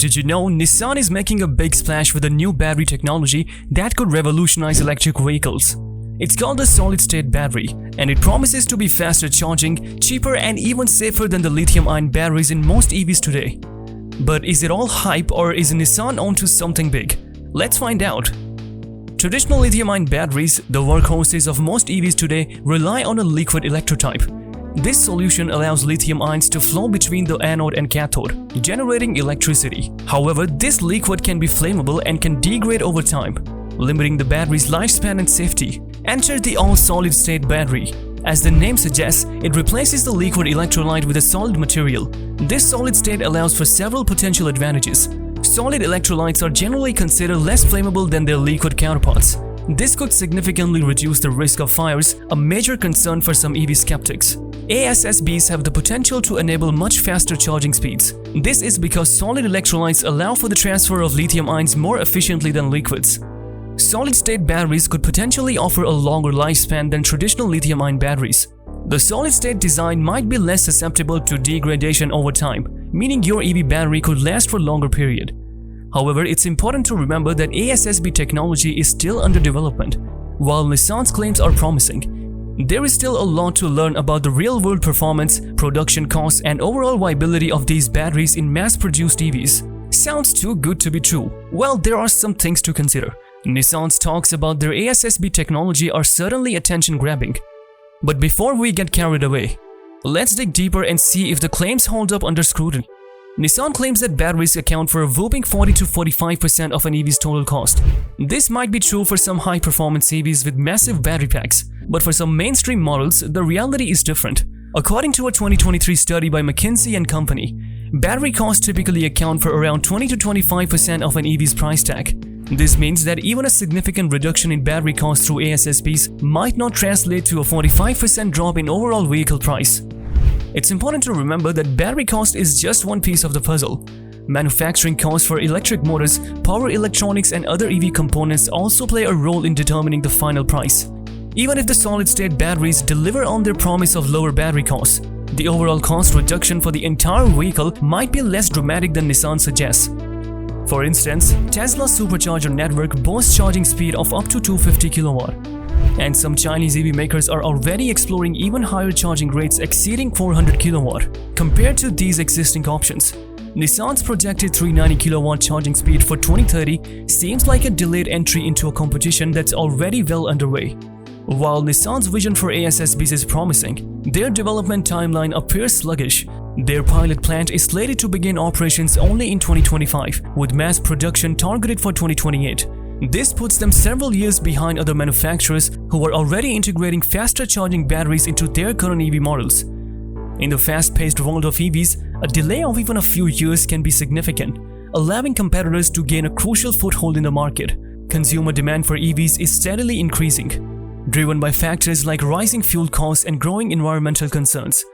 Did you know Nissan is making a big splash with a new battery technology that could revolutionize electric vehicles? It's called the solid-state battery, and it promises to be faster charging, cheaper and even safer than the lithium-ion batteries in most EVs today. But is it all hype, or is Nissan onto something big? Let's find out. Traditional lithium-ion batteries, the workhorses of most EVs today, rely on a liquid electrotype. This solution allows lithium ions to flow between the anode and cathode, generating electricity. However, this liquid can be flammable and can degrade over time, limiting the battery's lifespan and safety. Enter the all-solid-state battery. As the name suggests, it replaces the liquid electrolyte with a solid material. This solid state allows for several potential advantages. Solid electrolytes are generally considered less flammable than their liquid counterparts. This could significantly reduce the risk of fires, a major concern for some EV skeptics. ASSBs have the potential to enable much faster charging speeds. This is because solid electrolytes allow for the transfer of lithium ions more efficiently than liquids. Solid-state batteries could potentially offer a longer lifespan than traditional lithium-ion batteries. The solid-state design might be less susceptible to degradation over time, meaning your EV battery could last for a longer period. However, it's important to remember that ASSB technology is still under development. While Nissan's claims are promising, there is still a lot to learn about the real-world performance, production costs, and overall viability of these batteries in mass-produced EVs. Sounds too good to be true. Well, there are some things to consider. Nissan's talks about their ASSB technology are certainly attention-grabbing. But before we get carried away, let's dig deeper and see if the claims hold up under scrutiny. Nissan claims that batteries account for a whopping 40 to 45% of an EV's total cost. This might be true for some high-performance EVs with massive battery packs, but for some mainstream models, the reality is different. According to a 2023 study by McKinsey & Company, battery costs typically account for around 20 to 25% of an EV's price tag. This means that even a significant reduction in battery costs through ASSBs might not translate to a 45% drop in overall vehicle price. It's important to remember that battery cost is just one piece of the puzzle. Manufacturing costs for electric motors, power electronics, and other EV components also play a role in determining the final price. Even if the solid-state batteries deliver on their promise of lower battery costs, the overall cost reduction for the entire vehicle might be less dramatic than Nissan suggests. For instance, Tesla's supercharger network boasts charging speed of up to 250 kW, and some Chinese EV makers are already exploring even higher charging rates exceeding 400 kW. Compared to these existing options, Nissan's projected 390 kW charging speed for 2030 seems like a delayed entry into a competition that's already well underway. While Nissan's vision for ASSBs is promising, their development timeline appears sluggish. Their pilot plant is slated to begin operations only in 2025, with mass production targeted for 2028. This puts them several years behind other manufacturers who are already integrating faster charging batteries into their current EV models. In the fast-paced world of EVs, a delay of even a few years can be significant, allowing competitors to gain a crucial foothold in the market. Consumer demand for EVs is steadily increasing, driven by factors like rising fuel costs and growing environmental concerns.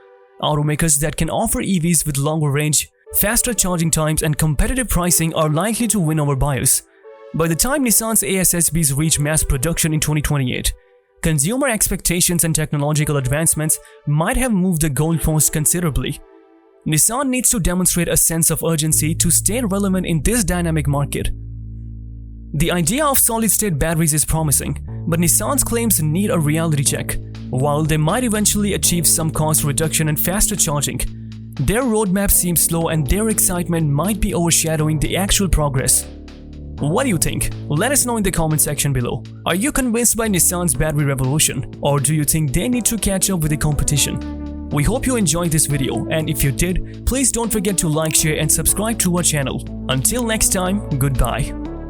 Automakers that can offer EVs with longer range, faster charging times, and competitive pricing are likely to win over buyers. By the time Nissan's ASSBs reach mass production in 2028, consumer expectations and technological advancements might have moved the goalpost considerably. Nissan needs to demonstrate a sense of urgency to stay relevant in this dynamic market. The idea of solid-state batteries is promising, but Nissan's claims need a reality check. While they might eventually achieve some cost reduction and faster charging, their roadmap seems slow and their excitement might be overshadowing the actual progress. What do you think? Let us know in the comment section below. Are you convinced by Nissan's battery revolution, or do you think they need to catch up with the competition? We hope you enjoyed this video, and if you did, please don't forget to like, share and subscribe to our channel. Until next time, goodbye.